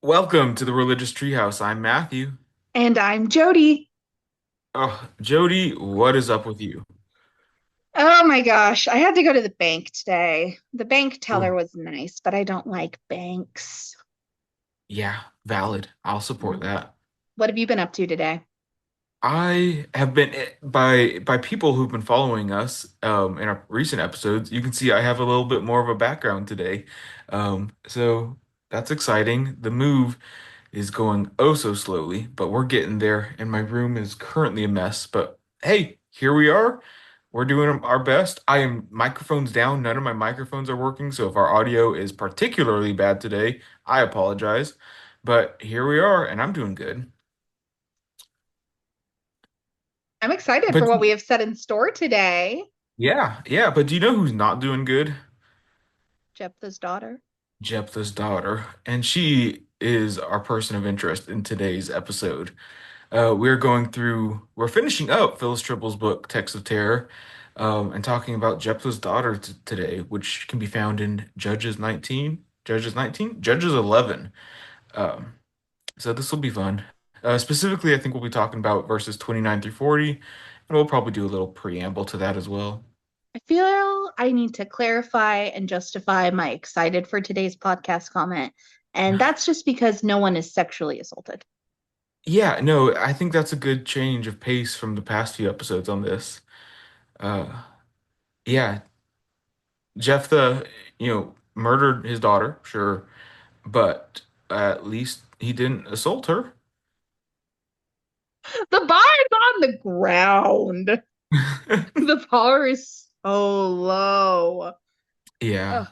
Welcome to the Religious Treehouse. I'm Matthew. And I'm Jody. Oh, Jody, what is up with you? Oh my gosh, I had to go to the bank today. The bank teller Oh, was nice, but I don't like banks. yeah, valid. I'll support Mm. that. What have you been up to today? I have been by people who've been following us in our recent episodes. You can see I have a little bit more of a background today. So that's exciting. The move is going oh so slowly, but we're getting there, and my room is currently a mess. But hey, here we are. We're doing our best. I am microphones down. None of my microphones are working, so if our audio is particularly bad today, I apologize. But here we are, and I'm doing good. I'm excited for But what we have set in store today. yeah, yeah. But do you know who's not doing good? Jephthah's daughter. Jephthah's daughter, and she is our person of interest in today's episode. We're finishing up Phyllis Trible's book, Text of Terror, and talking about Jephthah's daughter t today, which can be found in Judges 19, Judges 11. Um, so this will be fun. Specifically, I think we'll be talking about verses 29 through 40, and we'll probably do a little preamble to that as well. I feel I need to clarify and justify my excited for today's podcast comment. And that's just because no one is sexually assaulted. Yeah, no, I think that's a good change of pace from the past few episodes on this. Uh, yeah, Jephthah, murdered his daughter, sure, but at least he didn't assault her. The bar is on the ground. The bar is so low. Yeah, Ugh.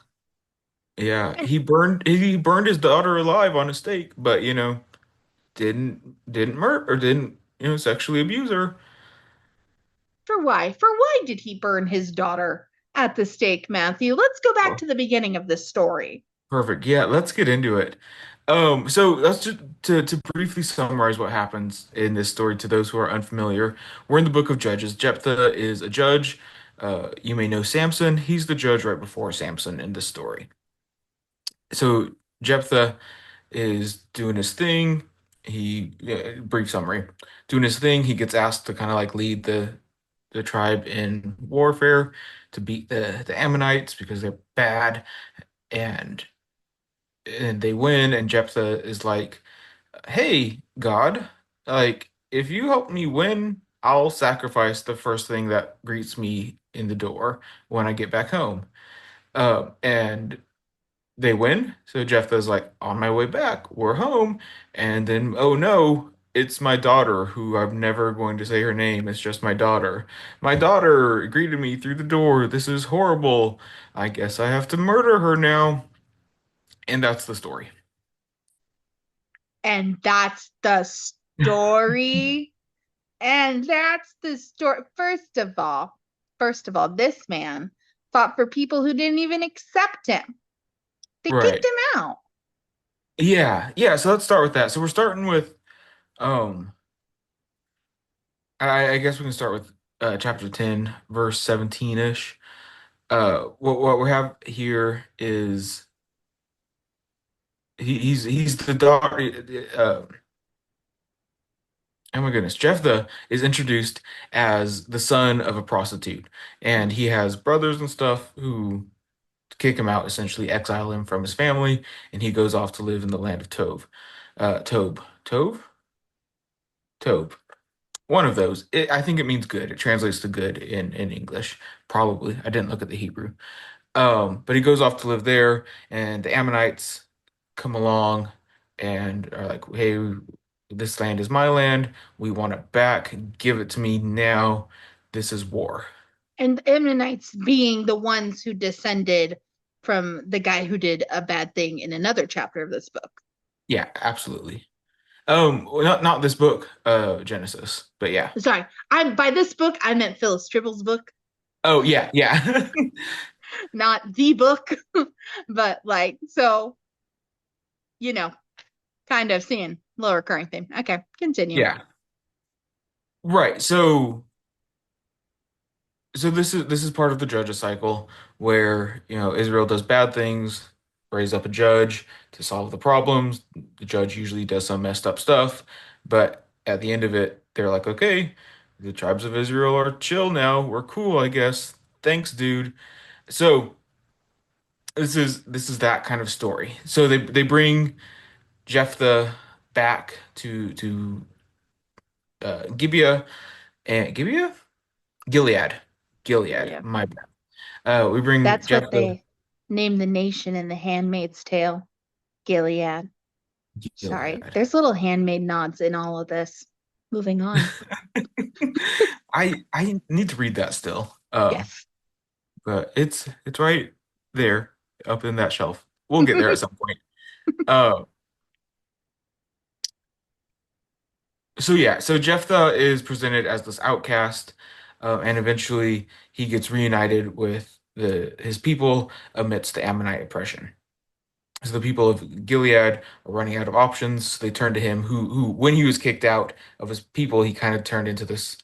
yeah. He burned his daughter alive on a stake, but didn't murder or didn't sexually abuse her. For why? For why did he burn his daughter at the stake, Matthew? Let's go back Oh, to the beginning of this story. perfect. Yeah, let's get into it. So let's just to briefly summarize what happens in this story to those who are unfamiliar. We're in the book of Judges. Jephthah is a judge. You may know Samson. He's the judge right before Samson in this story. So Jephthah is doing his thing. Brief summary, doing his thing. He gets asked to kind of like lead the tribe in warfare to beat the Ammonites because they're bad, and they win. And Jephthah is like, "Hey, God, like if you help me win, I'll sacrifice the first thing that greets me in the door when I get back home." And they win. So Jephthah's like, on my way back, we're home. And then, oh no, it's my daughter, who I'm never going to say her name. It's just my daughter. My daughter greeted me through the door. This is horrible. I guess I have to murder her now. And that's the story. And that's the story. And that's the story. First of all, this man fought for people who didn't even accept him. They kicked Right. him out. Yeah. Yeah. So let's start with that. So we're starting with, um, I guess we can start with chapter 10, verse 17-ish. What we have here is he's the daughter. Oh my goodness. Jephthah is introduced as the son of a prostitute, and he has brothers and stuff who kick him out, essentially exile him from his family, and he goes off to live in the land of Tove. Tob. One of those. I think it means good. It translates to good in English, probably. I didn't look at the Hebrew. But he goes off to live there, and the Ammonites come along and are like, "Hey, this land is my land. We want it back. Give it to me now. This is war." And the Ammonites being the ones who descended from the guy who did a bad thing in another chapter of this book. Yeah, absolutely. Well, not this book, Genesis, but yeah. Sorry, I'm by this book, I meant Phyllis Trible's book, Oh yeah, yeah, not the book. But like, so, you know, kind of seeing low recurring theme. Okay, continue. yeah. Right. So this is part of the Judges cycle where Israel does bad things. raise up a judge to solve the problems. The judge usually does some messed up stuff, but at the end of it, they're like, okay, the tribes of Israel are chill now. We're cool, I guess. Thanks, dude. So this is that kind of story. So they bring Jephthah back to Gibeah and Gibeah? Gilead. Gilead. Yeah. My bad. We bring That's what Jephthah they named the nation in The Handmaid's Tale, Gilead. Sorry, Gilead. there's little handmaid nods in all of this. Moving on. I need to read that still. Yes. But it's right there up in that shelf. We'll get there at some point. Uh, so yeah, so Jephthah is presented as this outcast, and eventually he gets reunited with the his people amidst the Ammonite oppression. So the people of Gilead are running out of options. They turn to him, who when he was kicked out of his people, he kind of turned into this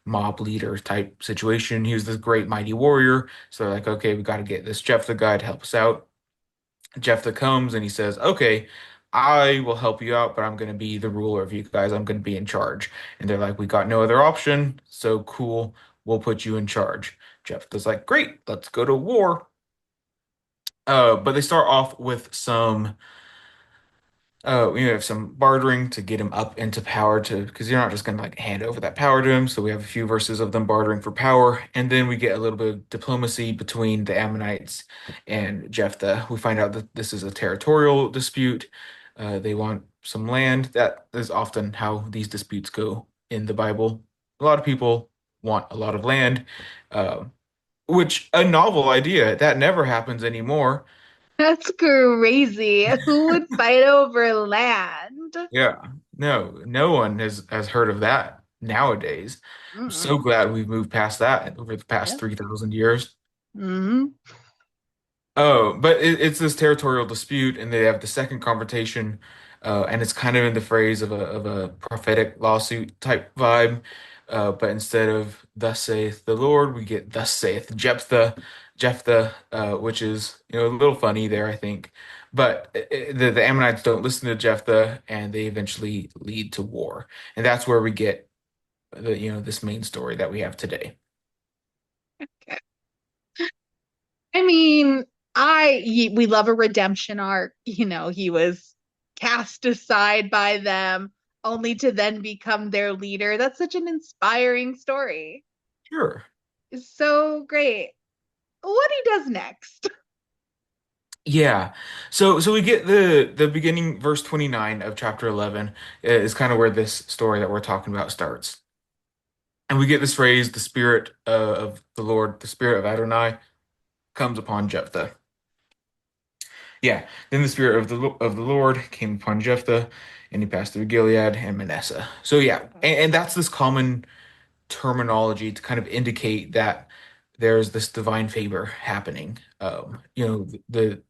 mob leader type situation. He was this great mighty warrior. So they're like, okay, we got to get this Jephthah guy to help us out. Jephthah comes and he says, okay, I will help you out, but I'm going to be the ruler of you guys. I'm going to be in charge. And they're like, we got no other option. So cool. We'll put you in charge. Jephthah's like, great, let's go to war. But they start off with some we have some bartering to get him up into power to because you're not just gonna like hand over that power to him. So we have a few verses of them bartering for power, and then we get a little bit of diplomacy between the Ammonites and Jephthah. We find out that this is a territorial dispute. They want some land. That is often how these disputes go in the Bible. A lot of people want a lot of land, uh, which a novel idea that never happens anymore. That's crazy. Who would fight over land? Yeah, no one has heard of that nowadays. I'm Mm, so glad we've moved past that over the past yep. 3,000 years. Hmm. Oh, but it's this territorial dispute, and they have the second confrontation, and it's kind of in the phrase of a prophetic lawsuit type vibe. But instead of "Thus saith the Lord," we get "Thus saith Jephthah," which is a little funny there, I think. But the Ammonites don't listen to Jephthah, and they eventually lead to war, and that's where we get this main story that we have today. I mean, we love a redemption arc. He was cast aside by them only to then become their leader. That's such an inspiring story. Sure. It's so great. What he does next. Yeah. So we get the beginning verse 29 of chapter 11 is kind of where this story that we're talking about starts. And we get this phrase, the spirit of the Lord, the spirit of Adonai comes upon Jephthah. Yeah. Then the spirit of the Lord came upon Jephthah and he passed through Gilead and Manasseh. So yeah, and that's this common terminology to kind of indicate that there's this divine favor happening. The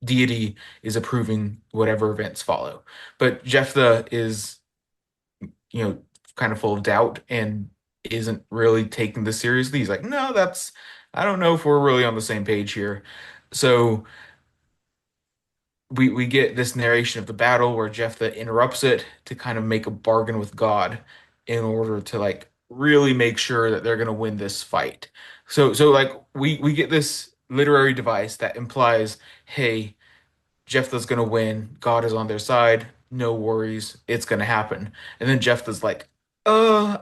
deity is approving whatever events follow. But Jephthah is, kind of full of doubt and isn't really taking this seriously. He's like, no, I don't know if we're really on the same page here. So we get this narration of the battle where Jephthah interrupts it to kind of make a bargain with God in order to like really make sure that they're gonna win this fight. So like we get this literary device that implies, hey, Jephthah's gonna win. God is on their side. No worries. It's gonna happen. And then Jephthah's like, uh,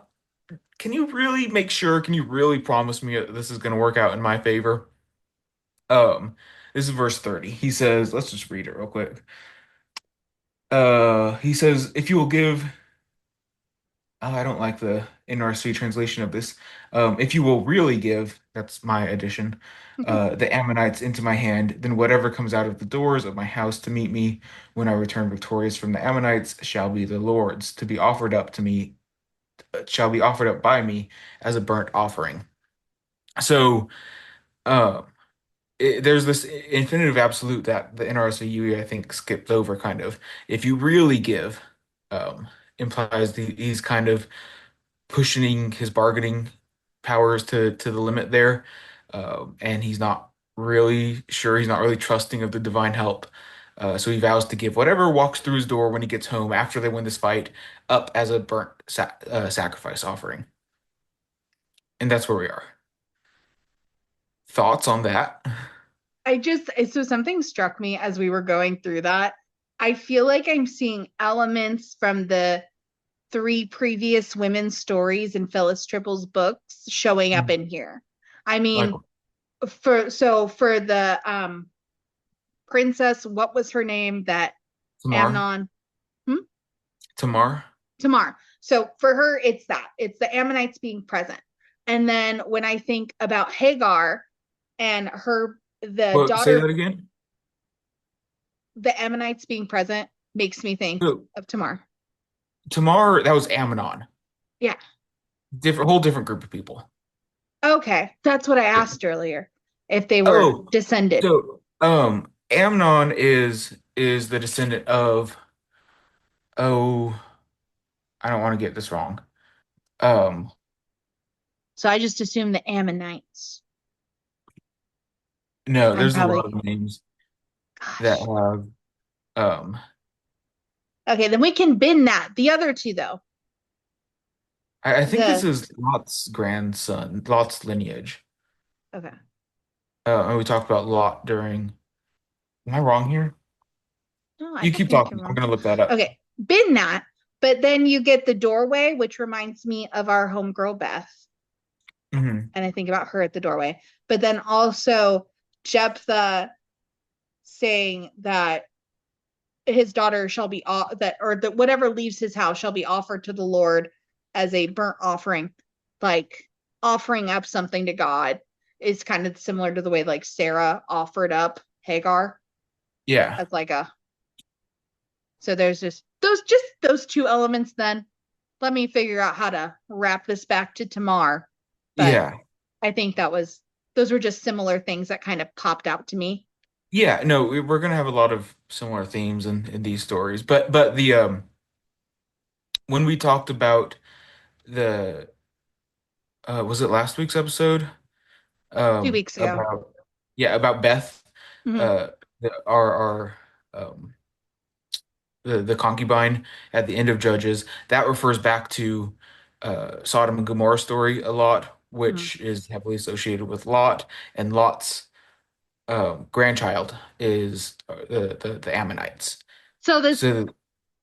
can you really make sure? Can you really promise me that this is gonna work out in my favor? This is verse 30. He says, let's just read it real quick. He says, if you will give, oh, I don't like the NRSV translation of this. If you will really give, that's my addition, the Ammonites into my hand, then whatever comes out of the doors of my house to meet me when I return victorious from the Ammonites shall be the Lord's, to be offered up to me, shall be offered up by me as a burnt offering. So, uh, there's this infinitive absolute that the NRSV I think skipped over kind of. If you really give, um, implies he's kind of pushing his bargaining powers to the limit there, and he's not really sure. He's not really trusting of the divine help. So he vows to give whatever walks through his door when he gets home after they win this fight up as a burnt sacrifice offering. And that's where we are. Thoughts on that? So something struck me as we were going through that. I feel like I'm seeing elements from the three previous women's stories in Phyllis Triple's books showing up in here. I Like mean, for the princess, what was her name? That Tamar? Amnon, hmm? Tamar? Tamar. So for her, it's that. It's the Ammonites being present. And then when I think about Hagar and her, the Well, say daughter, that again. the Ammonites being present makes me think So of Tamar. Tamar, that was Amnon. Yeah. Whole different group of people. Okay. That's what I Yeah. asked earlier. If they were Oh, descended. so Amnon is the descendant of, oh, I don't want to get this wrong. Um, So I just assumed the Ammonites. no, I'm there's a lot probably, of names that gosh. have um Okay, then we can bin that. The other two, though. I think this The, is Lot's grandson, Lot's lineage. okay. And we talked about Lot during, am I wrong here? No, I You don't keep think you're talking. I'm wrong. gonna look that up. Okay, bin that. But then you get the doorway, which reminds me of our homegirl Beth. Hmm. And I think about her at the doorway. But then also Jephthah saying that his daughter shall be that or that whatever leaves his house shall be offered to the Lord as a burnt offering, like offering up something to God is kind of similar to the way like Sarah offered up Hagar Yeah. as like a so there's just those two elements then. Let me figure out how to wrap this back to Tamar. But Yeah. I think those were just similar things that kind of popped out to me. Yeah. No, we're gonna have a lot of similar themes in these stories. But the when we talked about the was it last week's episode? 2 weeks ago. About, yeah, about Beth, Mhm. uh our um the concubine at the end of Judges, that refers back to Sodom and Gomorrah story a lot, Mhm. which is heavily associated with Lot, and Lot's grandchild is the Ammonites. So this So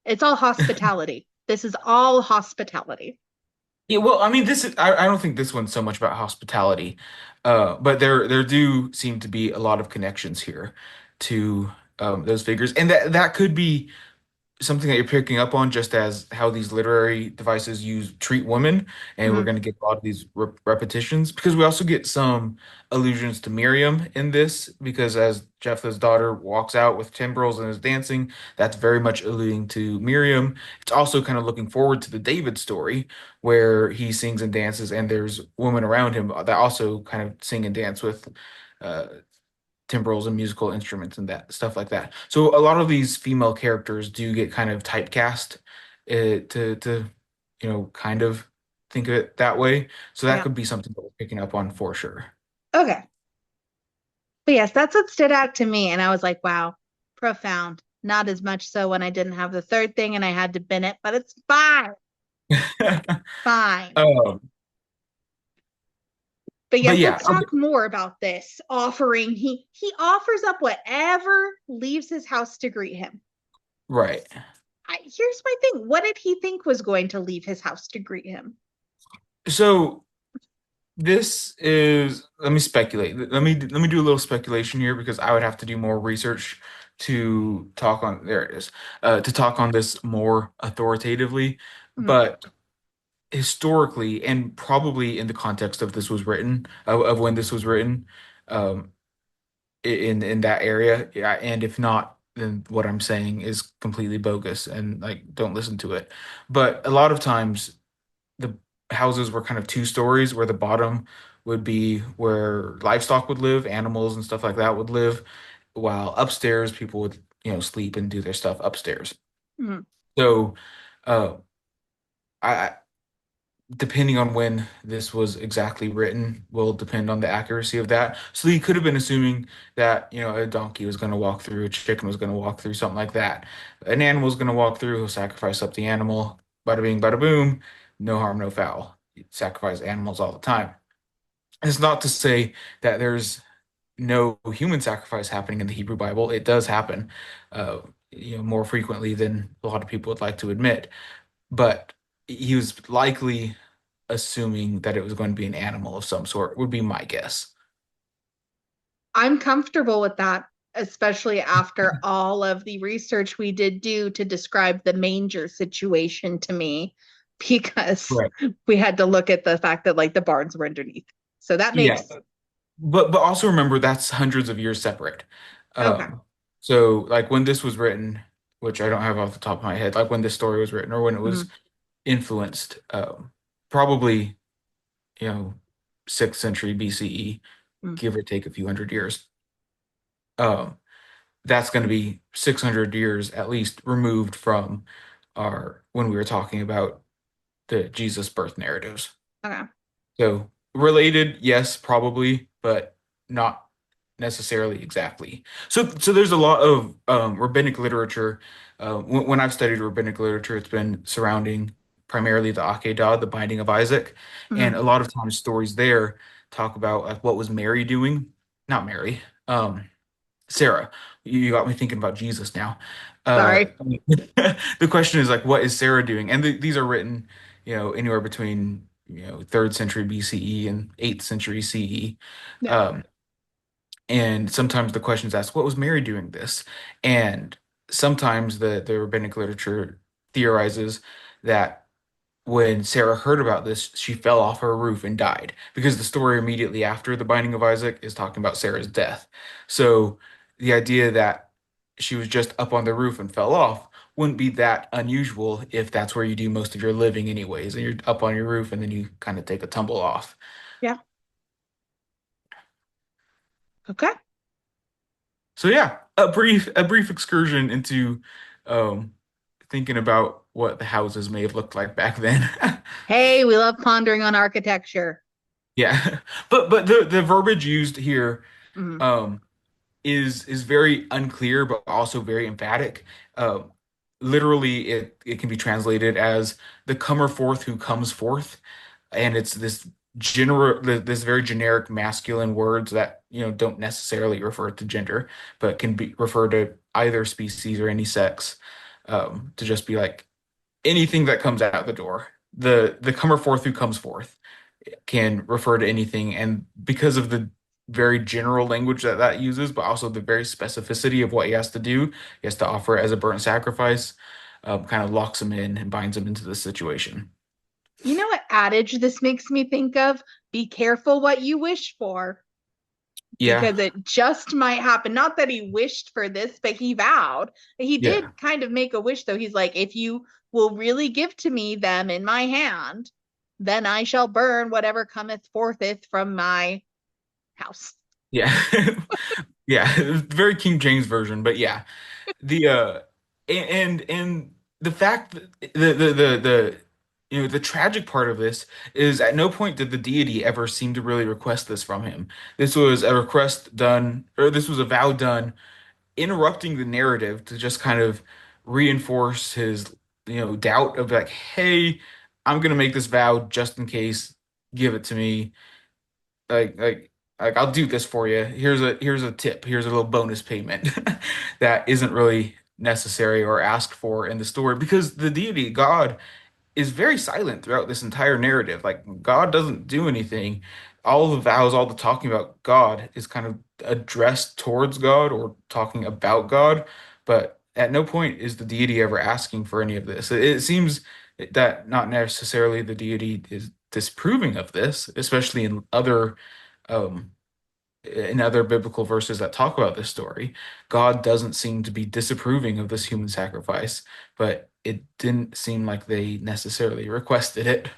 it's all hospitality. This is all hospitality. yeah, well, I mean, this is I don't think this one's so much about hospitality, but there do seem to be a lot of connections here to those figures, and that could be something that you're picking up on, just as how these literary devices use treat women, and we're Mhm. going to get a lot of these repetitions because we also get some allusions to Miriam in this, because as Jephthah's daughter walks out with timbrels and is dancing, that's very much alluding to Miriam. It's also kind of looking forward to the David story where he sings and dances, and there's women around him that also kind of sing and dance with uh, timbrels and musical instruments and that stuff like that. So a lot of these female characters do get kind of typecast to kind of think of it that way. So that Yeah. could be something that we're picking up on for sure. Okay. But yes, that's what stood out to me. And I was like, wow, profound. Not as much so when I didn't have the third thing and I had to bin it, but it's fine. Fine. Um, But but yes, yeah, let's okay, talk more about this offering. He offers up whatever leaves his house to greet him. right. Here's my thing. What did he think was going to leave his house to greet him? So this is, let me speculate. Let me do a little speculation here because I would have to do more research to talk on, there it is, to talk on this more authoritatively. Mhm. But historically, and probably in the context of this was written, of when this was written, um, in that area, yeah, and if not, then what I'm saying is completely bogus and like don't listen to it. But a lot of times the houses were kind of two stories, where the bottom would be where livestock would live, animals and stuff like that would live, while upstairs people would, sleep and do their stuff upstairs. Mhm. So, uh, I depending on when this was exactly written will depend on the accuracy of that. So he could have been assuming that, a donkey was going to walk through, a chicken was going to walk through, something like that. An animal was going to walk through, he'll sacrifice up the animal, bada bing, bada boom, no harm, no foul. You sacrifice animals all the time. It's not to say that there's no human sacrifice happening in the Hebrew Bible. It does happen, uh, more frequently than a lot of people would like to admit. But he was likely assuming that it was going to be an animal of some sort, would be my guess. I'm comfortable with that, especially after all of the research we did do to describe the manger situation to me, because Right. we had to look at the fact that like the barns were underneath. So that Yeah, makes but also remember that's hundreds of years separate. okay. So like when this was written, which I don't have off the top of my head, like when this story was written or when it was Mhm. influenced, probably, you know, 6th century BCE, Mhm. give or take a few hundred years. Um, that's going to be 600 years at least removed from our when we were talking about the Jesus birth narratives. Okay. So related, yes, probably, but not necessarily exactly. So there's a lot of rabbinic literature. When I've studied rabbinic literature, it's been surrounding primarily the Akedah, the binding of Isaac, and Mhm. a lot of times stories there talk about like what was Mary doing? Not Mary. Sarah, you got me thinking about Jesus now. Uh, Sorry. the question is like, what is Sarah doing? And these are written, anywhere between, 3rd century BCE and 8th century CE. Yeah. Um, and sometimes the question is asked, what was Mary doing this? And sometimes the rabbinic literature theorizes that when Sarah heard about this, she fell off her roof and died because the story immediately after the binding of Isaac is talking about Sarah's death. So the idea that she was just up on the roof and fell off wouldn't be that unusual if that's where you do most of your living anyways, and you're up on your roof and then you kind of take a tumble off. Yeah. Okay. So yeah, a brief excursion into um thinking about what the houses may have looked like back then. Hey, we love pondering on architecture. Yeah. But the verbiage used here Mhm. um is very unclear but also very emphatic. Um Literally it can be translated as the comer forth who comes forth, and it's this very generic masculine words that don't necessarily refer to gender but can be refer to either species or any sex, to just be like anything that comes out the door. The comer forth who comes forth can refer to anything. And because of the very general language that uses, but also the very specificity of what he has to do, he has to offer it as a burnt sacrifice, kind of locks him in and binds him into the situation. You know what adage this makes me think of? Be careful what you wish for, Yeah, because it just might happen. Not that he wished for this, but he vowed. He yeah, did kind of make a wish, though. He's like, if you will really give to me them in my hand, then I shall burn whatever cometh fortheth from my house. yeah, yeah. Very King James version, but yeah, the and the fact that the tragic part of this is at no point did the deity ever seem to really request this from him. This was a request done, or this was a vow done, interrupting the narrative to just kind of reinforce his doubt of like, hey, I'm gonna make this vow just in case, give it to me, like like I'll do this for you. Here's a tip. Here's a little bonus payment that isn't really necessary or asked for in the story because the deity God is very silent throughout this entire narrative. Like God doesn't do anything. All the vows, all the talking about God is kind of addressed towards God or talking about God, but at no point is the deity ever asking for any of this. It seems that not necessarily the deity is disapproving of this, especially um, in other biblical verses that talk about this story. God doesn't seem to be disapproving of this human sacrifice, but it didn't seem like they necessarily requested it.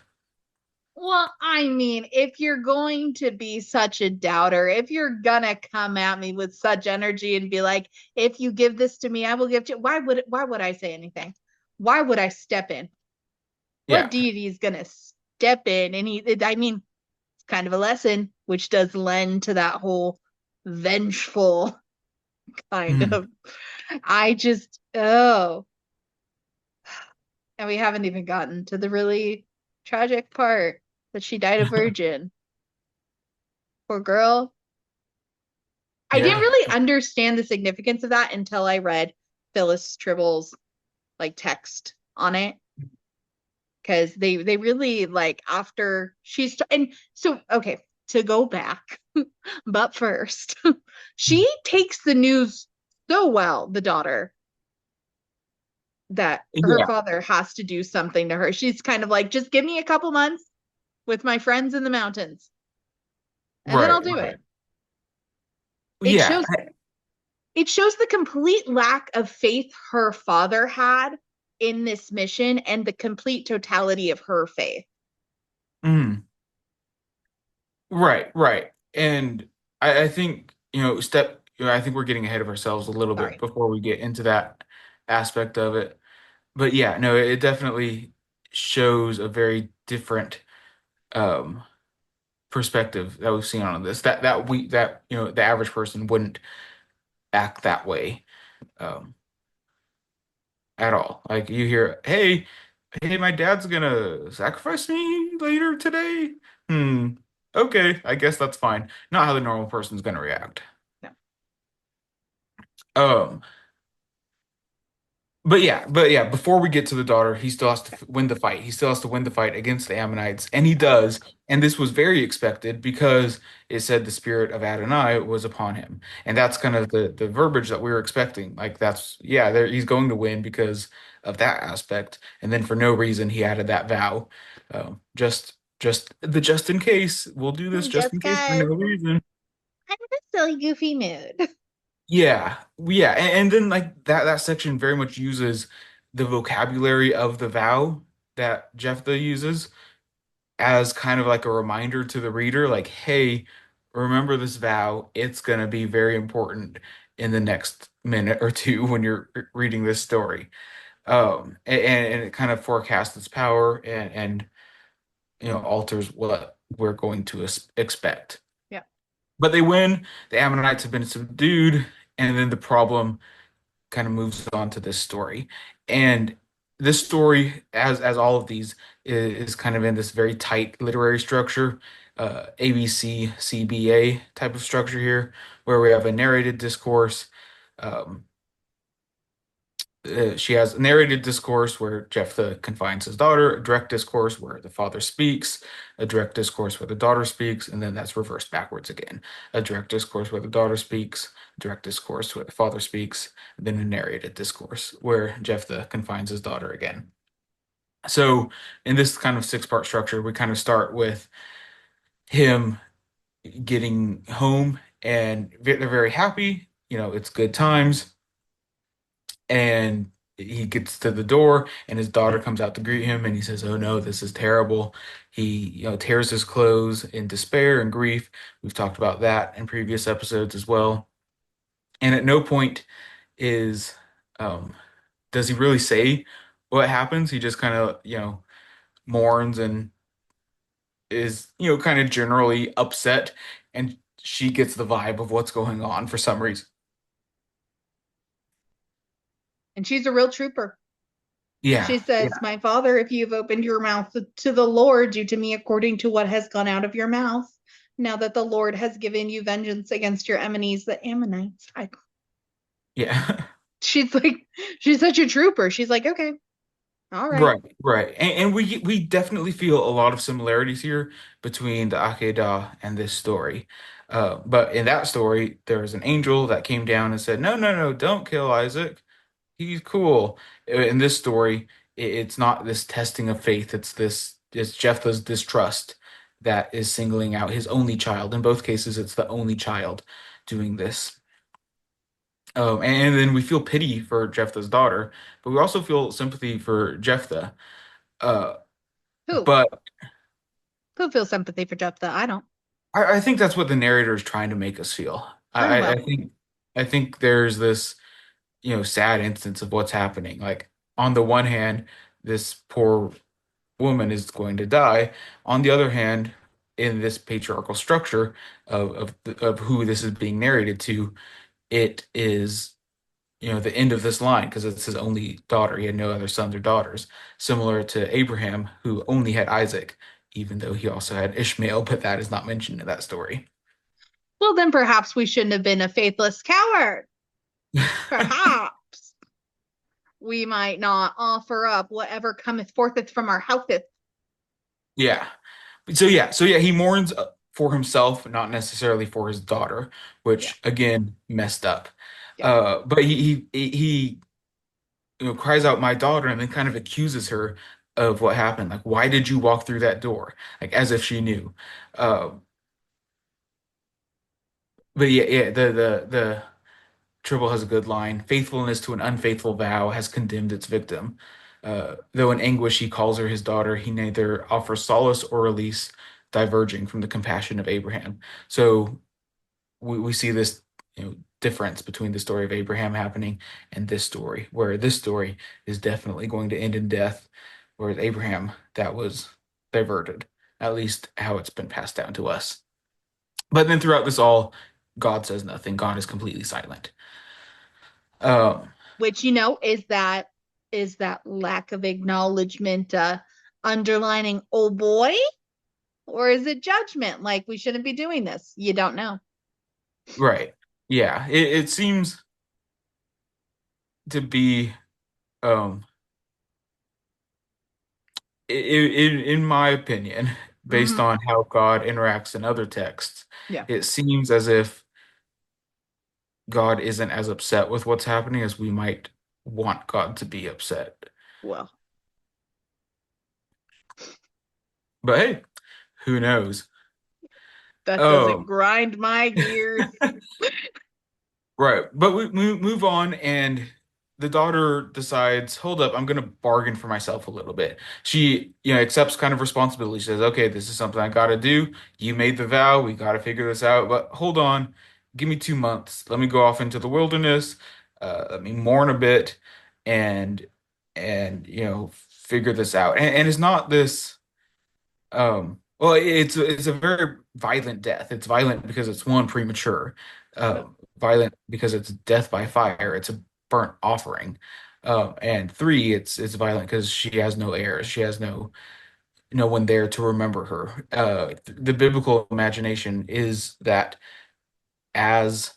Well, I mean, if you're going to be such a doubter, if you're gonna come at me with such energy and be like, if you give this to me, I will give to you, why would I say anything? Why would I step in? What Yeah. deity is gonna step in. And I mean, it's kind of a lesson, which does lend to that whole vengeful kind Mm. of. I just, oh, and we haven't even gotten to the really tragic part that she died a virgin. Poor girl. I didn't Yeah. really understand the significance of that until I read Phyllis Trible's like text on it because they really like after she's and so okay to go back but first she takes the news so well, the daughter, that her Yeah. father has to do something to her. She's kind of like, just give me a couple months with my friends in the mountains and then I'll Right. do Right. it. It Yeah. shows it shows the complete lack of faith her father had in this mission and the complete totality of her faith. Mm. Right. Right. And I think, I think we're getting ahead of ourselves a little bit Sorry. before we get into that aspect of it. But yeah, no, it definitely shows a very different um perspective that we've seen on this. The average person wouldn't act that way um at all. Like you hear, hey, my dad's gonna sacrifice me later today. Hmm. Okay, I guess that's fine. Not how the normal person's gonna react. No. Um, but yeah, before we get to the daughter, he still has to win the fight. He still has to win the fight against the Ammonites, and he does. And this was very expected because it said the spirit of Adonai was upon him. And that's kind of the verbiage that we were expecting. Like that's yeah, he's going to win because of that aspect. And then for no reason he added that vow. Just in case. We'll do this just Just in case for cause no reason. I'm in a silly, goofy mood. Yeah, and then like that section very much uses the vocabulary of the vow that Jephthah uses as kind of like a reminder to the reader, like, hey, remember this vow. It's gonna be very important in the next minute or two when you're reading this story. And it kind of forecasts its power and alters what we're going to expect. Yeah. But they win. The Ammonites have been subdued, and then the problem kind of moves on to this story. And this story, as all of these, is kind of in this very tight literary structure, ABC, CBA type of structure here, where we have a narrated discourse. Um, she has a narrated discourse where Jephthah confines his daughter, a direct discourse where the father speaks, a direct discourse where the daughter speaks, and then that's reversed backwards again. A direct discourse where the daughter speaks, a direct discourse where the father speaks, and then a narrated discourse where Jephthah confines his daughter again. So in this kind of six-part structure, we kind of start with him getting home, and they're very happy. It's good times. And he gets to the door and his daughter comes out to greet him and he says, "Oh no, this is terrible." He, tears his clothes in despair and grief. We've talked about that in previous episodes as well. And at no point is does he really say what happens. He just kind of, mourns and is, kind of generally upset, and she gets the vibe of what's going on for some reason. And she's a real trooper. Yeah. She says, "My father, if you have opened your mouth to the Lord, do to me according to what has gone out of your mouth. Now that the Lord has given you vengeance against your enemies, the Ammonites." Yeah. She's like, she's such a trooper. She's like, okay, all right. Right, right. And we definitely feel a lot of similarities here between the Akedah and this story. But in that story, there was an angel that came down and said, "No, no, no, don't kill Isaac. He's cool." In this story, it's not this testing of faith. It's Jephthah's distrust that is singling out his only child. In both cases, it's the only child doing this. And then we feel pity for Jephthah's daughter, but we also feel sympathy for Jephthah. Uh, Who? but Who feels sympathy for Jephthah? I don't. I think that's what the narrator is trying to make us feel. Oh, I well. think there's this, sad instance of what's happening. Like on the one hand, this poor woman is going to die. On the other hand, in this patriarchal structure of who this is being narrated to, it is, the end of this line because it's his only daughter. He had no other sons or daughters, similar to Abraham, who only had Isaac, even though he also had Ishmael, but that is not mentioned in that story. Well, then perhaps we shouldn't have been a faithless coward. Perhaps we might not offer up whatever cometh fortheth from our houseth. Yeah. So yeah, he mourns for himself, not necessarily for his daughter, Yeah, which again messed up. yeah. But he cries out my daughter and then kind of accuses her of what happened. Like, why did you walk through that door? Like as if she knew. Uh, but yeah, the Trible has a good line. Faithfulness to an unfaithful vow has condemned its victim. Though in anguish he calls her his daughter, he neither offers solace or release, diverging from the compassion of Abraham. So we see this, difference between the story of Abraham happening and this story, where this story is definitely going to end in death, whereas Abraham, that was diverted, at least how it's been passed down to us. But then throughout this all, God says nothing. God is completely silent. Um, Which is that lack of acknowledgement underlining, oh boy, or is it judgment? Like we shouldn't be doing this. You don't know. right. Yeah. It seems to be, um, in my opinion, based Hmm. on how God interacts in other texts, Yeah. it seems as if God isn't as upset with what's happening as we might want God to be upset. Well, But hey, who knows? that doesn't Oh, grind my gears. right. But we move on, and the daughter decides, hold up, I'm going to bargain for myself a little bit. She, accepts kind of responsibility. She says, okay, this is something I got to do. You made the vow. We got to figure this out. But hold on, give me 2 months. Let me go off into the wilderness. Let me mourn a bit, and figure this out. And it's not this. Well, it's a very violent death. It's violent because it's one, premature, Yeah. violent because it's death by fire. It's a burnt offering, and three, it's violent because she has no heirs. She has no one there to remember her. The biblical imagination is that as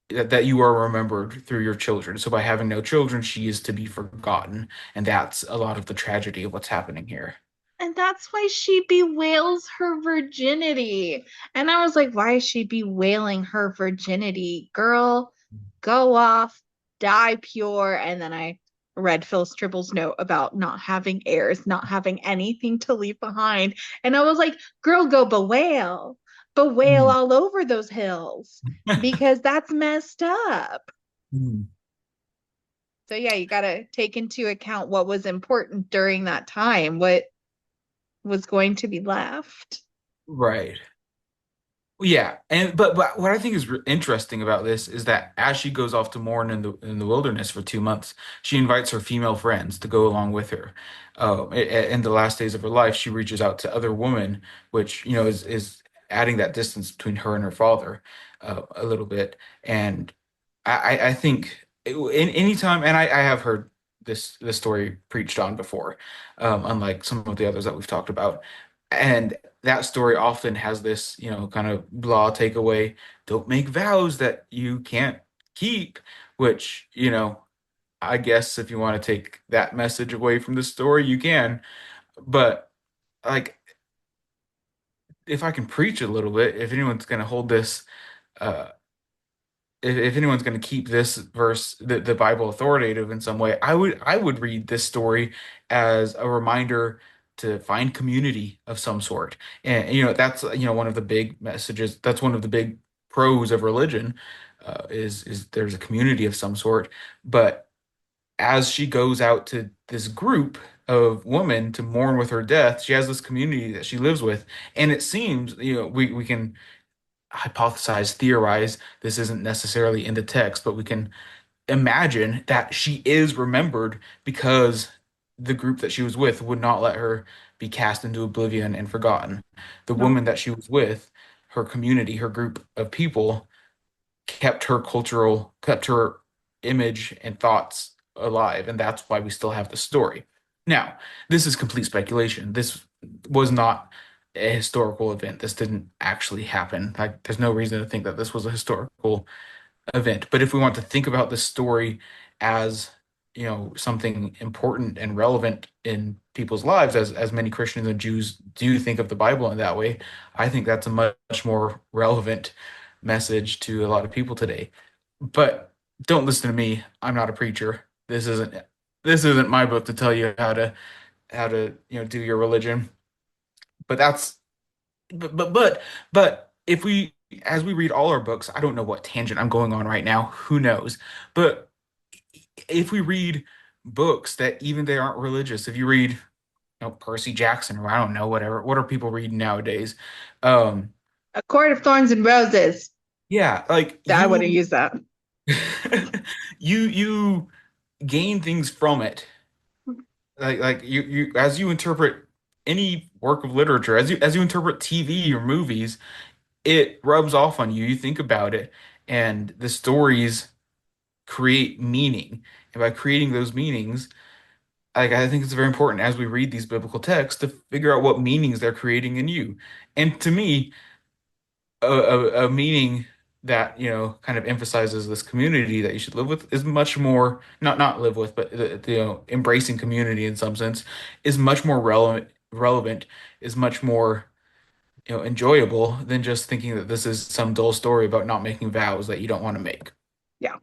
that you are remembered through your children. So by having no children, she is to be forgotten, and that's a lot of the tragedy of what's happening here. And that's why she bewails her virginity. And I was like, why is she bewailing her virginity? Girl, go off, die pure. And then I read Phyllis Trible's note about not having heirs, not having anything to leave behind. And I was like, girl, go bewail, bewail Mm. all over those hills because that's messed up. Mm. So, yeah, you got to take into account what was important during that time, what was going to be left. Right. Yeah, and but what I think is interesting about this is that as she goes off to mourn in the wilderness for 2 months, she invites her female friends to go along with her. In the last days of her life, she reaches out to other women, which is adding that distance between her and her father a little bit. And I think in any time, and I have heard this story preached on before, unlike some of the others that we've talked about. And that story often has this, kind of blah takeaway. Don't make vows that you can't keep, which, I guess if you want to take that message away from the story, you can. But like, if I can preach a little bit, if anyone's going to hold this, uh, if anyone's going to keep this verse, the Bible authoritative in some way, I would read this story as a reminder to find community of some sort. And that's one of the big messages. That's one of the big pros of religion, is there's a community of some sort. But as she goes out to this group of women to mourn with her death, she has this community that she lives with, and it seems we can hypothesize, theorize. This isn't necessarily in the text, but we can imagine that she is remembered because the group that she was with would not let her be cast into oblivion and forgotten. The No. woman that she was with, her community, her group of people, kept her image and thoughts alive, and that's why we still have the story. Now, this is complete speculation. This was not a historical event. This didn't actually happen. Like, there's no reason to think that this was a historical event. But if we want to think about this story as, something important and relevant in people's lives, as many Christians and Jews do think of the Bible in that way, I think that's a much more relevant message to a lot of people today. But don't listen to me. I'm not a preacher. This isn't my book to tell you how to do your religion. But that's but if we as we read all our books, I don't know what tangent I'm going on right now. Who knows? But if we read books that even they aren't religious, if you read, Percy Jackson, or I don't know, whatever, what are people reading nowadays? Um, A Court of Thorns and Roses. yeah, like I wouldn't use that. you gain things from it. Like you as you interpret any work of literature, as you interpret TV or movies, it rubs off on you. You think about it, and the stories create meaning. And by creating those meanings, like, I think it's very important as we read these biblical texts to figure out what meanings they're creating in you. And to me, a meaning that, kind of emphasizes this community that you should live with is much more, not live with, but embracing community in some sense is much more relevant, is much more, enjoyable than just thinking that this is some dull story about not making vows that you don't want to make. Yeah.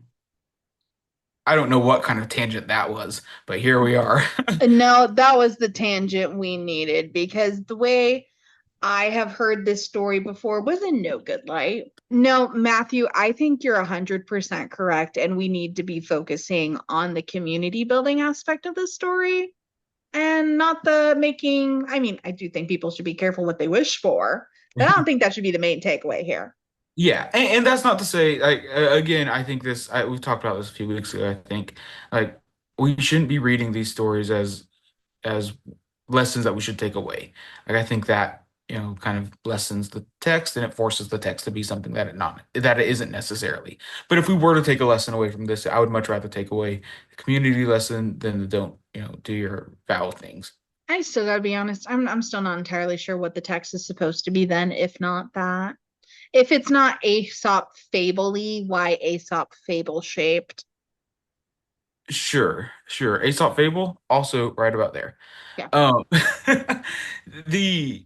I don't know what kind of tangent that was, but here we are. No, that was the tangent we needed because the way I have heard this story before was in no good light. No, Matthew, I think you're 100% correct, and we need to be focusing on the community building aspect of the story and not the making. I mean, I do think people should be careful what they wish for, but I don't think that should be the main takeaway here. Yeah, and that's not to say, like, again, I think we talked about this a few weeks ago. I think, like, we shouldn't be reading these stories as lessons that we should take away. Like, I think that, kind of lessens the text, and it forces the text to be something that it isn't necessarily. But if we were to take a lesson away from this, I would much rather take away the community lesson than the don't, do your vow things. I still gotta be honest, I'm still not entirely sure what the text is supposed to be then, if not that. If it's not Aesop fable-y, why Aesop fable shaped? Sure, sure. Aesop Fable, also right about there. Yeah. Um, the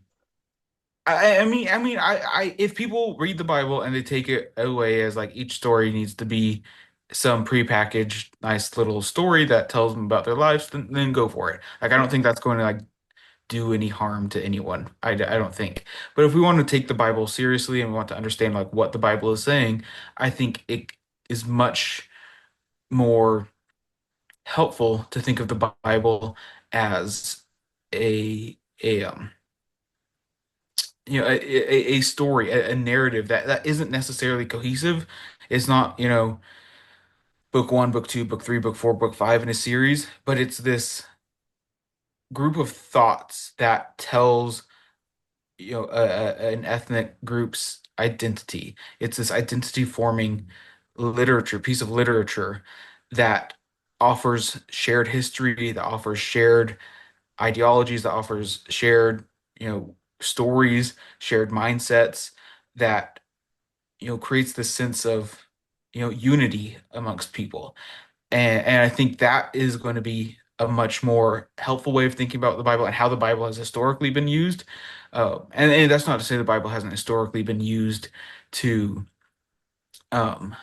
if people read the Bible and they take it away as like each story needs to be some prepackaged nice little story that tells them about their lives, then go for it. Like, I don't think that's going to like do any harm to anyone. I don't think. But if we want to take the Bible seriously and we want to understand like what the Bible is saying, I think it is much more helpful to think of the Bible as a a story, a narrative that isn't necessarily cohesive. It's not, book one, book two, book three, book four, book five in a series, but it's this group of thoughts that tells, an ethnic group's identity. It's this identity forming piece of literature that offers shared history, that offers shared ideologies, that offers shared, stories, shared mindsets that, creates this sense of, unity amongst people. And I think that is going to be a much more helpful way of thinking about the Bible and how the Bible has historically been used. And that's not to say the Bible hasn't historically been used to um,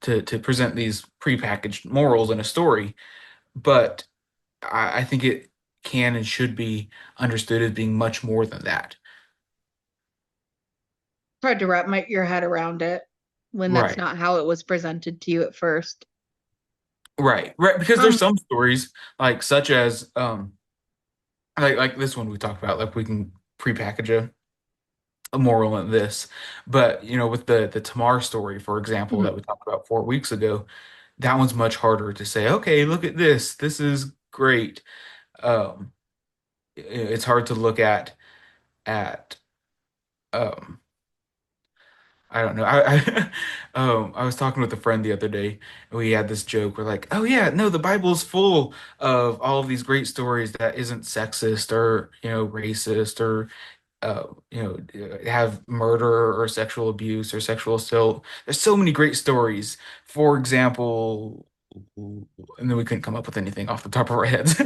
to present these prepackaged morals in a story, but I think it can and should be understood as being much more than that. Hard to wrap your head around it when that's Right. not how it was presented to you at first. Right. Right. Because there's Um, some stories like such as like this one we talked about, like we can prepackage a moral in this. But with the Tamar story, for example, that mhm. we talked about 4 weeks ago, that one's much harder to say, okay, look at this. This is great. Um, it's hard to look at um I don't know. I was talking with a friend the other day, and we had this joke. We're like, "Oh yeah, no, the Bible's full of all of these great stories that isn't sexist or, racist or have murder or sexual abuse or sexual assault. There's so many great stories. For example, and then we couldn't come up with anything off the top of our heads.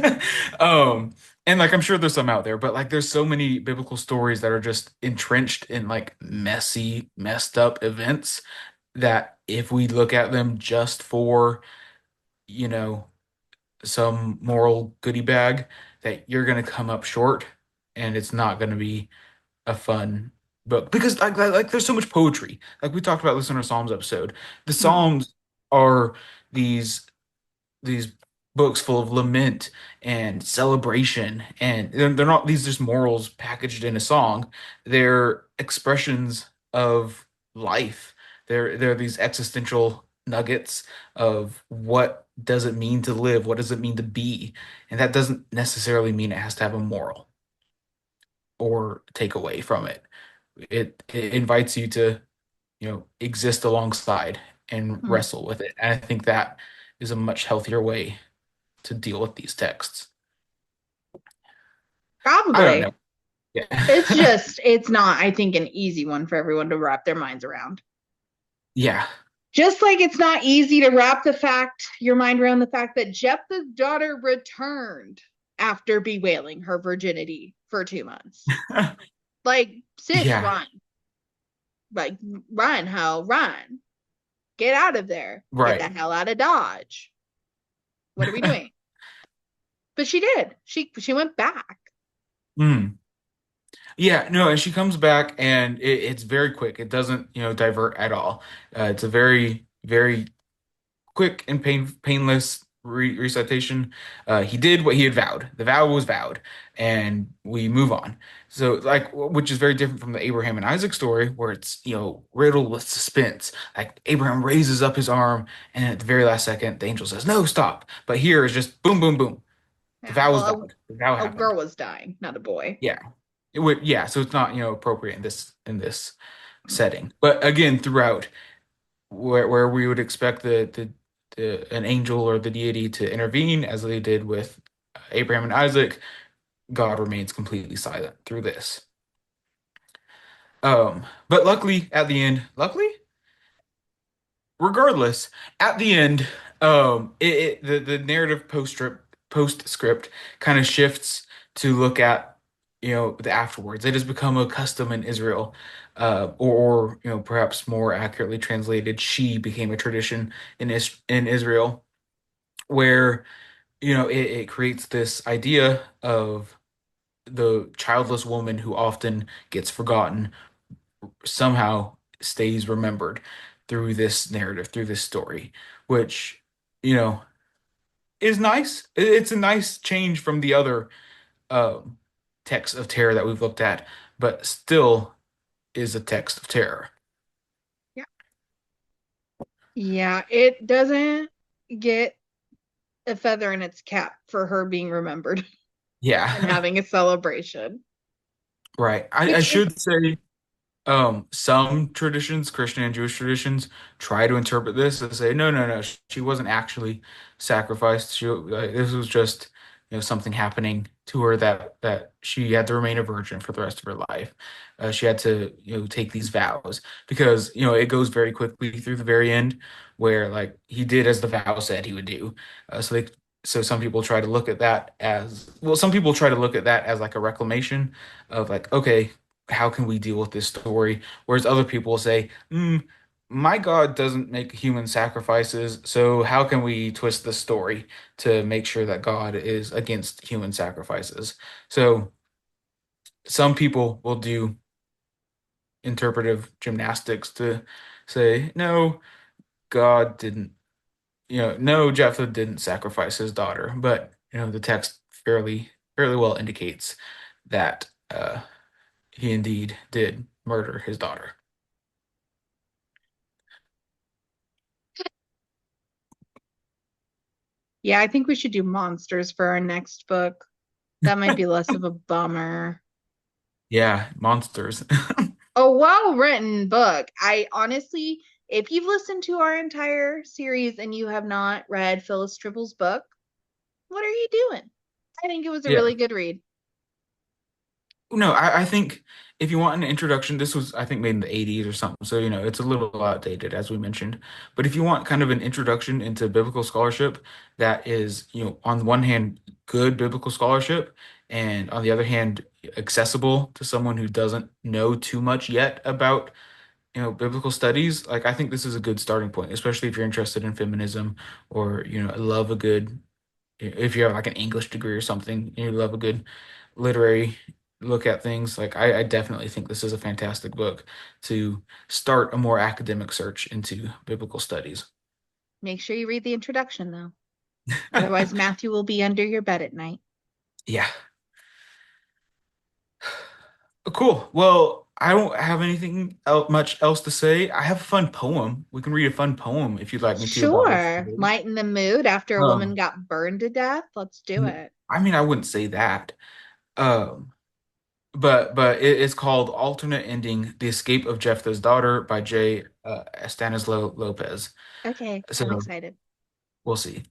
Um, and like I'm sure there's some out there, but like there's so many biblical stories that are just entrenched in like messy, messed up events that if we look at them just for, you know, some moral goodie bag, that you're gonna come up short and it's not gonna be a fun book because like there's so much poetry. Like we talked about this in our Psalms episode. The Mm, Psalms are these these books full of lament and celebration, and they're not these just morals packaged in a song. They're expressions of life. They're these existential nuggets of what does it mean to live, what does it mean to be, and that doesn't necessarily mean it has to have a moral or take away from it. It invites you to, exist alongside and mm. wrestle with it. And I think that is a much healthier way to deal with these texts. I don't know. Probably. It's Yeah. just, it's not, I think, an easy one for everyone to wrap their minds around. Yeah. Just like it's not easy to wrap your mind around the fact that Jephthah's daughter returned after bewailing her virginity for 2 months. Like, sis, Yeah. run. Like, run, ho, run. Get out of there. Get the Right. hell out of Dodge. What are we doing? But she did. She went back. Mm. Yeah, no, and she comes back and it's very quick. It doesn't, divert at all. It's a very, very quick and painless recitation. He did what he had vowed. The vow was vowed, and we move on. So, like, which is very different from the Abraham and Isaac story, where it's riddled with suspense. Like Abraham raises up his arm, and at the very last second, the angel says, "No, stop." But here is just boom, boom, boom. The Yeah, vow was well, vowed. The vow a happened. girl was dying, not a boy. Yeah, it would. Yeah, so it's not appropriate in this setting. But again, throughout where we would expect an angel or the deity to intervene, as they did with Abraham and Isaac, God remains completely silent through this. But luckily, at the end, regardless, at the end, the narrative postscript kind of shifts to look at the afterwards. It has become a custom in Israel, or perhaps more accurately translated, she became a tradition in Israel where it creates this idea of the childless woman who often gets forgotten somehow stays remembered through this narrative, through this story, which, you know, is nice. It's a nice change from the other um, texts of terror that we've looked at, but still is a text of terror. Yeah. Yeah, it doesn't get a feather in its cap for her being remembered and Yeah, having a celebration. right. I Which is, should say some traditions, Christian and Jewish traditions, try to interpret this and say, no, no, no, she wasn't actually sacrificed. This was just, something happening to her that she had to remain a virgin for the rest of her life. She had to, take these vows because, it goes very quickly through the very end where like he did as the vow said he would do. So some people try to look at that as well, some people try to look at that as like a reclamation of like, okay, how can we deal with this story? Whereas other people will say, my God doesn't make human sacrifices, so how can we twist the story to make sure that God is against human sacrifices? So some people will do interpretive gymnastics to say, no, God didn't, no, Jephthah didn't sacrifice his daughter, but the text fairly well indicates that he indeed did murder his daughter. yeah, I think we should do monsters for our next book. That might be less of a bummer. Yeah, monsters. A well-written book. I honestly, if you've listened to our entire series and you have not read Phyllis Trible's book, what are you doing? I think it was a Yeah. really good read. No, I think if you want an introduction, this was, I think, made in the 80s or something. So, it's a little outdated, as we mentioned. But if you want kind of an introduction into biblical scholarship that is, on one hand, good biblical scholarship, and on the other hand, accessible to someone who doesn't know too much yet about, biblical studies, like I think this is a good starting point, especially if you're interested in feminism or, love a good if you have like an English degree or something, and you love a good literary look at things, like I definitely think this is a fantastic book to start a more academic search into biblical studies. Make sure you read the introduction, though. Otherwise, Matthew will be under your bed at night. Yeah. Cool. Well, I don't have anything much else to say. I have a fun poem. We can read a fun poem if you'd like me to about this Sure. story. Lighten the mood after a woman Um, got burned to death. Let's do it. I mean, I wouldn't say that. Um, but it's called Alternate Ending: The Escape of Jephthah's Daughter by J. Stanislaw Lopez. Okay, I'm So excited. we'll see.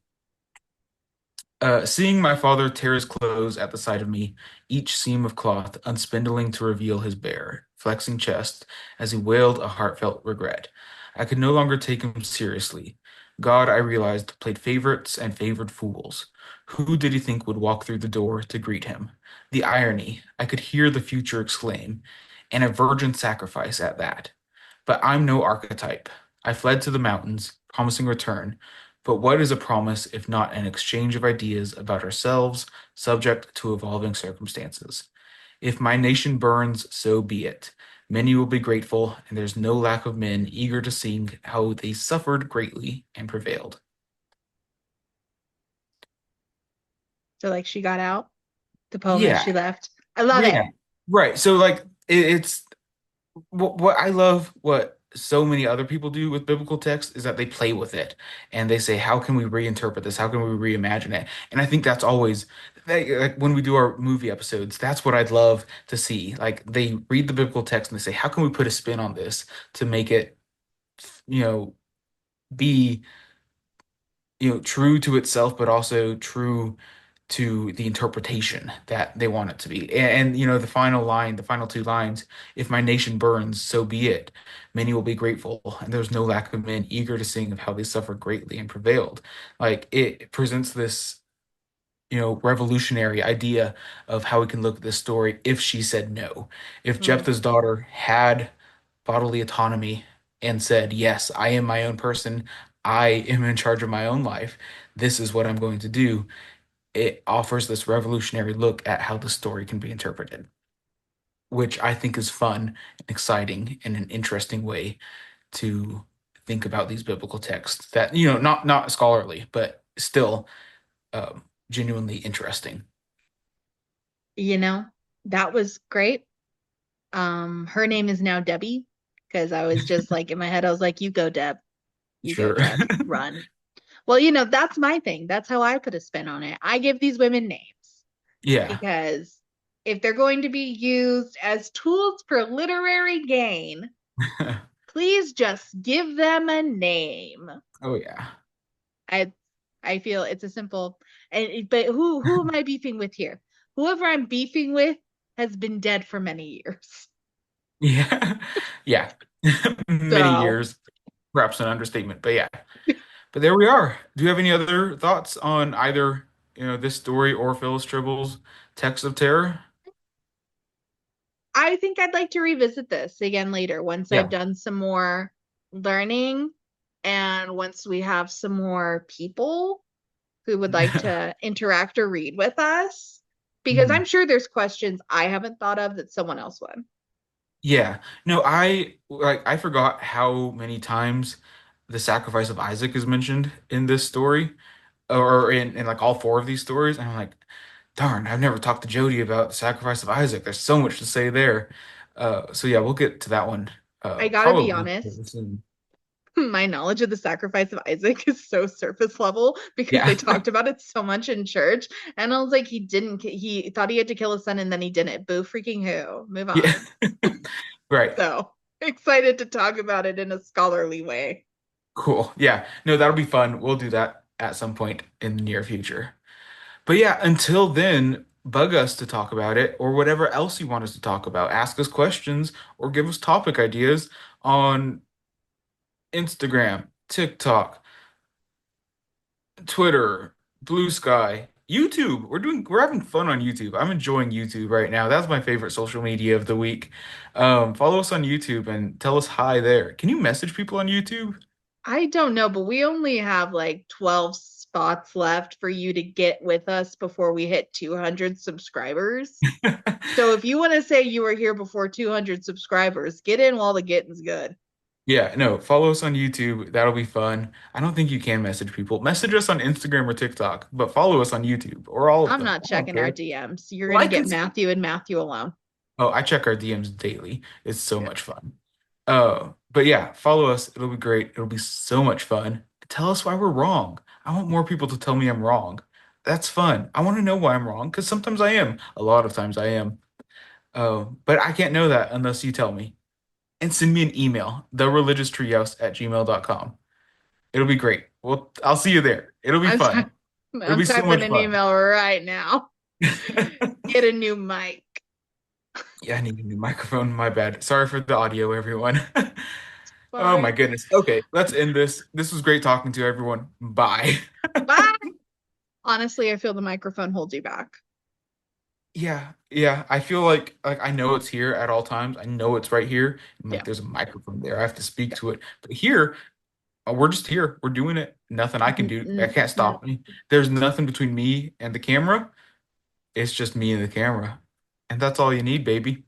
Seeing my father tear his clothes at the sight of me, each seam of cloth unspindling to reveal his bare, flexing chest as he wailed a heartfelt regret. I could no longer take him seriously. God, I realized, played favorites and favored fools. Who did he think would walk through the door to greet him? The irony, I could hear the future exclaim, and a virgin sacrifice at that. But I'm no archetype. I fled to the mountains, promising return. But what is a promise if not an exchange of ideas about ourselves, subject to evolving circumstances? If my nation burns, so be it. Many will be grateful, and there's no lack of men eager to sing how they suffered greatly and prevailed. So, like, she got out the poem as Yeah, she left. I love it. yeah, right. So, like, it's what I love, what so many other people do with biblical text is that they play with it and they say, how can we reinterpret this? How can we reimagine it? And I think that's always like when we do our movie episodes, that's what I'd love to see. Like they read the biblical text and they say, how can we put a spin on this to make it, you know, be, true to itself, but also true to the interpretation that they want it to be. And the final line, the final two lines, if my nation burns, so be it. Many will be grateful, and there's no lack of men eager to sing of how they suffered greatly and prevailed. Like it presents this, revolutionary idea of how we can look at this story if she said no. If Mm. Jephthah's daughter had bodily autonomy and said, yes, I am my own person. I am in charge of my own life. This is what I'm going to do. It offers this revolutionary look at how the story can be interpreted, which I think is fun and exciting and an interesting way to think about these biblical texts that, not scholarly, but still genuinely interesting. You know, that was great. Her name is now Debbie because I was just like in my head, I was like, you go, Deb. You go, Sure. Deb. Run. Well, that's my thing. That's how I put a spin on it. I give these women names Yeah. because if they're going to be used as tools for literary gain, please just give them a name. Oh yeah. I I feel it's a simple but who am I beefing with here? Whoever I'm beefing with has been dead for many years. Yeah. Yeah. Many So years, perhaps an understatement, but yeah. But there we are. Do you have any other thoughts on either, this story or Phyllis Tribble's Text of Terror? I think I'd like to revisit this again later once I've Yeah. done some more learning and once we have some more people who would like to interact or read with us. Because I'm Mhm. sure there's questions I haven't thought of that someone else would. Yeah. No, I forgot how many times the sacrifice of Isaac is mentioned in this story or in like all four of these stories. And I'm like, darn, I've never talked to Jodie about the sacrifice of Isaac. There's so much to say there. So yeah, we'll get to that one I gotta be probably honest. really soon. my knowledge of the sacrifice of Isaac is so surface level because Yeah. they talked about it so much in church. And I was like, he thought he had to kill his son and then he didn't. Boo freaking who. Move Yeah. on. Right. So excited to talk about it in a scholarly way. Cool. Yeah. No, that'll be fun. We'll do that at some point in the near future. But yeah, until then, bug us to talk about it or whatever else you want us to talk about. Ask us questions or give us topic ideas on Instagram, TikTok, Twitter, Bluesky, YouTube. We're having fun on YouTube. I'm enjoying YouTube right now. That's my favorite social media of the week. Follow us on YouTube and tell us hi there. Can you message people on YouTube? I don't know, but we only have like 12 spots left for you to get with us before we hit 200 subscribers. So if you want to say you were here before 200 subscribers, get in while the getting's good. Yeah, no, follow us on YouTube. That'll be fun. I don't think you can message people. Message us on Instagram or TikTok, but follow us on YouTube or all of I'm them. not I don't checking our care. DMs. You're going to Like get and Matthew and Matthew alone. oh, I check our DMs daily. It's so Yeah. much fun. But yeah, follow us. It'll be great. It'll be so much fun. Tell us why we're wrong. I want more people to tell me I'm wrong. That's fun. I want to know why I'm wrong because sometimes I am. A lot of times I am. But I can't know that unless you tell me. And send me an email, thereligioustreehouse@gmail.com. It'll be great. Well, I'll see you there. It'll be I'm, ty- fun. It'll I'm be so typing much an fun. email right now. Get a new mic. Yeah, I need a new microphone. My bad. Sorry for the audio, everyone. Oh my Fine. goodness. Okay, let's end this. This was great talking to everyone. Bye. Bye. Honestly, I feel the microphone holds you back. Yeah, yeah. I feel like I know it's here at all times. I know it's right here. And like Yeah. there's a microphone there. I have to speak Yeah. to it. But here, we're just here. We're doing it. Nothing I can N- do. That n- can't n- stop me. There's nothing between me and the camera. It's just me and the camera. And that's all you need, baby.